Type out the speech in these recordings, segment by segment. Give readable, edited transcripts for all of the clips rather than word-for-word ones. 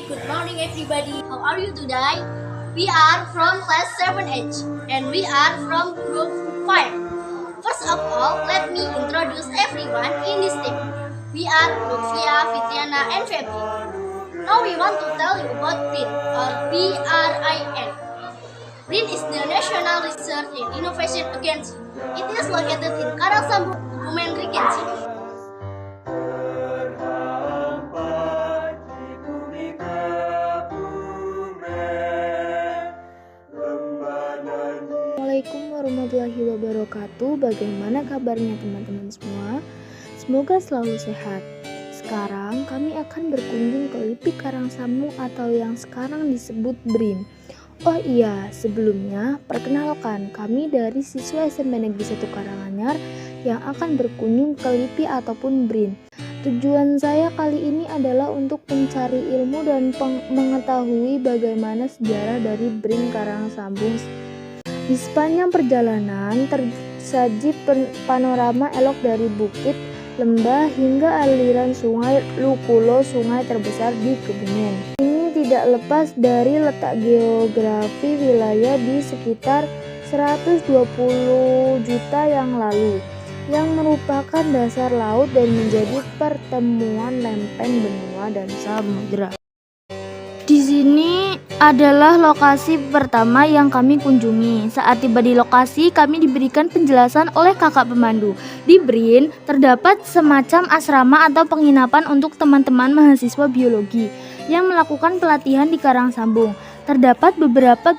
Good morning, everybody. How are you today? We are from class 7H and we are from group 5. First of all, let me introduce everyone in this team. We are Lutfia, Fitriana, and Febri. Now we want to tell you about BRIN or BRIN. BRIN is the National Research and Innovation Agency. It is located in Karangsambung, Kebumen Regency. Assalamualaikum warahmatullahi wabarakatuh. Bagaimana kabarnya teman-teman semua? Semoga selalu sehat. Sekarang kami akan berkunjung ke LIPI Karangsambung atau yang sekarang disebut BRIN. Oh iya, sebelumnya perkenalkan, kami dari siswa SMP Negeri 1 Karanganyar yang akan berkunjung ke LIPI ataupun BRIN. Tujuan saya kali ini adalah untuk mencari ilmu dan mengetahui bagaimana sejarah dari BRIN Karangsambung. Di sepanjang perjalanan tersaji panorama elok dari bukit, lembah hingga aliran sungai Lukulo, sungai terbesar di Kebumen. Ini tidak lepas dari letak geografi wilayah di sekitar 120 juta yang lalu, yang merupakan dasar laut dan menjadi pertemuan lempeng benua dan samudera. Di sini adalah lokasi pertama yang kami kunjungi. Saat tiba di lokasi, kami diberikan penjelasan oleh kakak pemandu. Di BRIN terdapat semacam asrama atau penginapan untuk teman-teman mahasiswa biologi yang melakukan pelatihan di Karangsambung. Terdapat beberapa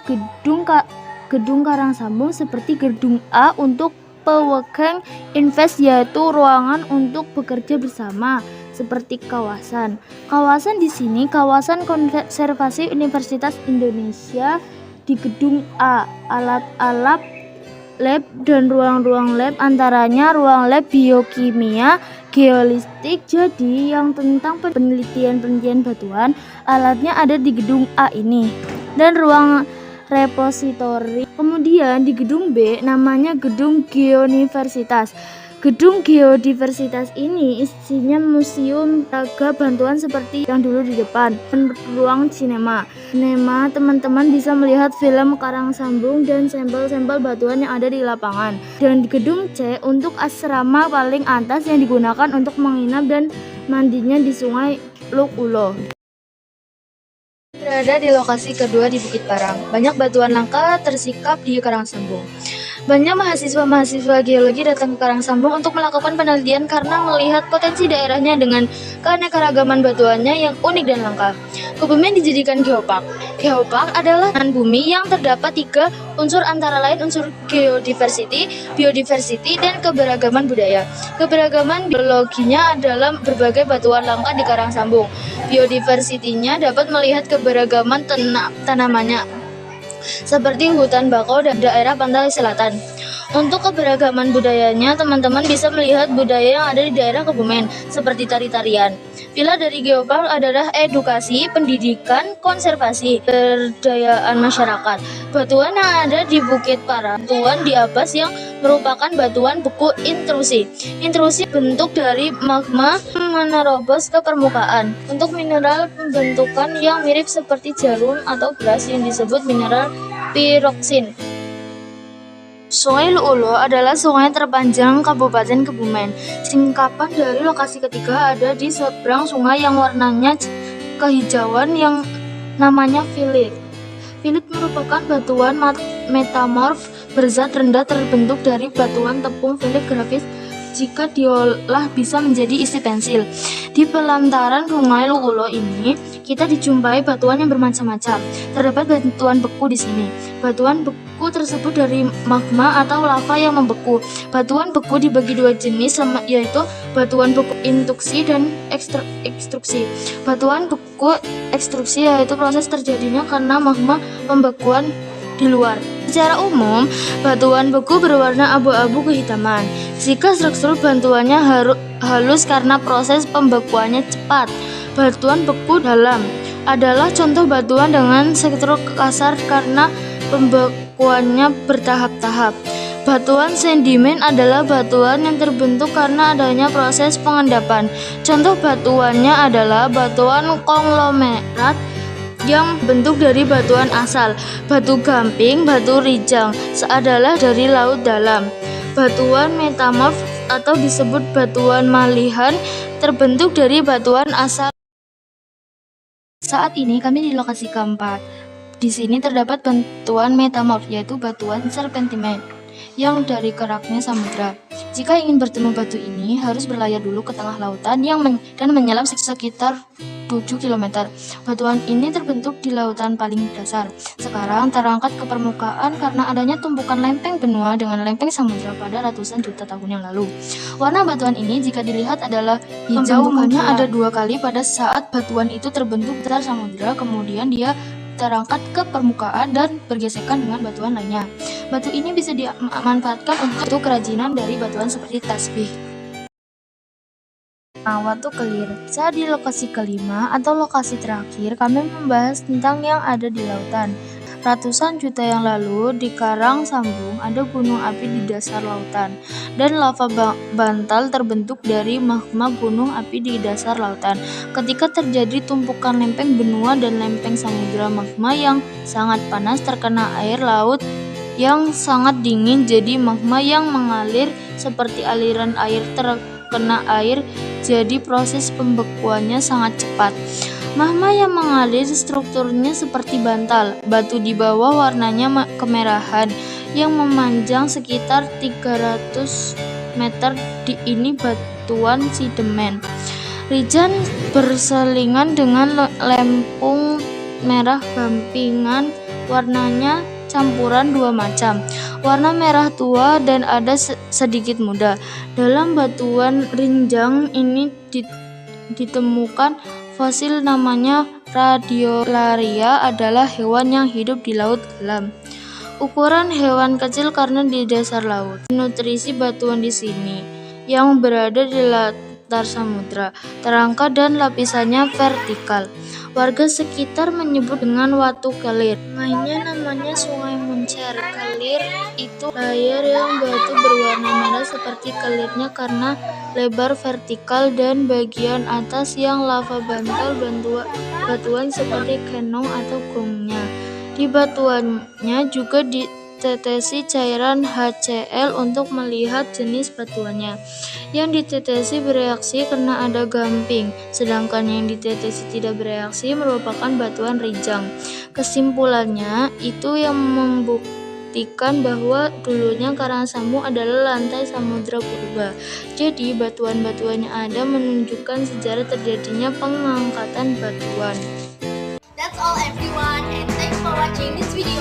gedung Karangsambung seperti gedung A untuk Pewekeng Invest, yaitu ruangan untuk bekerja bersama. Seperti kawasan di sini kawasan konservasi Universitas Indonesia. Di gedung A, alat-alat lab dan ruang-ruang lab, antaranya ruang lab biokimia, geolistik. Jadi yang tentang penelitian batuan, alatnya ada di gedung A ini, dan ruang repositori. Kemudian di gedung B namanya gedung Geoniversitas. Gedung Geodiversitas ini isinya museum, lembaga bantuan seperti yang dulu di depan, dan ruang sinema. Teman-teman bisa melihat film Karangsambung dan sampel-sampel batuan yang ada di lapangan. Dan di gedung C untuk asrama paling atas yang digunakan untuk menginap dan mandinya di sungai Lukulo. Berada di lokasi kedua di Bukit Parang, banyak batuan langka tersikap di Karangsambung. Banyak mahasiswa geologi datang ke Karangsambung untuk melakukan penelitian karena melihat potensi daerahnya dengan keanekaragaman batuannya yang unik dan langka. Kebumen dijadikan geopark. Geopark adalah bumi yang terdapat 3 unsur, antara lain unsur geodiversity, biodiversity, dan keberagaman budaya. Keberagaman biologinya adalah berbagai batuan langka di Karangsambung. Biodiversity-nya dapat melihat keberagaman tanamannya, seperti hutan bakau dan daerah pantai selatan. Untuk keberagaman budayanya, teman-teman bisa melihat budaya yang ada di daerah Kebumen, seperti tari-tarian. Pilar dari geopark adalah edukasi, pendidikan, konservasi, pemberdayaan masyarakat. Batuan yang ada di Bukit Parang, batuan di atas yang merupakan batuan beku intrusi. Intrusi bentuk dari magma menerobos ke permukaan. Untuk mineral pembentukan yang mirip seperti jarum atau beras yang disebut mineral piroksin. Sungai Lukulo adalah sungai terpanjang Kabupaten Kebumen. Singkapan dari lokasi ketiga ada di seberang sungai yang warnanya kehijauan yang namanya filit. Filit merupakan batuan metamorf berzat rendah terbentuk dari batuan tepung filit grafis. Jika diolah bisa menjadi isi pensil. Di pelantaran sungai Lukulo ini kita dijumpai batuan yang bermacam-macam. Terdapat batuan beku di sini. Batuan beku tersebut dari magma atau lava yang membeku. Batuan beku dibagi 2 jenis, yaitu batuan beku induksi dan ekstruksi. Batuan beku ekstruksi yaitu proses terjadinya karena magma pembekuan di luar. Secara umum, batuan beku berwarna abu-abu kehitaman. Jika struktur batuannya halus karena proses pembekuannya cepat. Batuan beku dalam adalah contoh batuan dengan struktur kasar karena pembekuannya bertahap-tahap. Batuan sedimen adalah batuan yang terbentuk karena adanya proses pengendapan. Contoh batuannya adalah batuan konglomerat, yang bentuk dari batuan asal. Batu gamping, batu rijang adalah dari laut dalam. Batuan metamorf atau disebut batuan malihan terbentuk dari batuan asal. Saat ini kami di lokasi keempat. Di sini terdapat batuan metamorf, yaitu batuan serpentimen yang dari keraknya samudra. Jika ingin bertemu batu ini, harus berlayar dulu ke tengah lautan dan menyelam sekitar 7 km. Batuan ini terbentuk di lautan paling dasar. Sekarang terangkat ke permukaan karena adanya tumpukan lempeng benua dengan lempeng samudra pada ratusan juta tahun yang lalu. Warna batuan ini jika dilihat adalah hijau. Pembentukannya ada 2 kali pada saat batuan itu terbentuk di dasar samudra, kemudian dia terangkat ke permukaan dan bergesekan dengan batuan lainnya. Batu ini bisa dimanfaatkan untuk kerajinan dari batuan seperti tasbih. Watu kelir. Saat di lokasi kelima atau lokasi terakhir, kami membahas tentang yang ada di lautan. Ratusan juta yang lalu, di Karang Sambung ada gunung api di dasar lautan, dan lava bantal terbentuk dari magma gunung api di dasar lautan. Ketika terjadi tumpukan lempeng benua dan lempeng samudra, magma yang sangat panas terkena air laut yang sangat dingin, jadi magma yang mengalir seperti aliran air terkena air, jadi proses pembekuannya sangat cepat. Magma yang mengalir strukturnya seperti bantal. Batu di bawah warnanya kemerahan yang memanjang sekitar 300 meter. Ini batuan sidemen. Rijan berselingan dengan lempung merah gampingan, warnanya campuran 2 macam. Warna merah tua dan ada sedikit muda. Dalam batuan rinjang ini ditemukan fosil namanya Radiolaria, adalah hewan yang hidup di laut dalam. Ukuran hewan kecil karena di dasar laut. Nutrisi batuan di sini yang berada di latar samudra terangkat dan lapisannya vertikal. Warga sekitar menyebut dengan Watu Kelir. Lainnya namanya Sungai Muncer. Kelir itu layar yang batu berwarna merah seperti kelirnya karena lebar vertikal, dan bagian atas yang lava bantal batuan seperti kenong atau gongnya. Di batuannya juga ditetesi cairan HCl untuk melihat jenis batuannya. Yang ditetesi bereaksi karena ada gamping, sedangkan yang ditetesi tidak bereaksi merupakan batuan rijang. Kesimpulannya, itu yang membuktikan bahwa dulunya Karang Sambung adalah lantai samudra purba. Jadi, batuan-batuan yang ada menunjukkan sejarah terjadinya pengangkatan batuan. That's all everyone, and thanks for watching this video.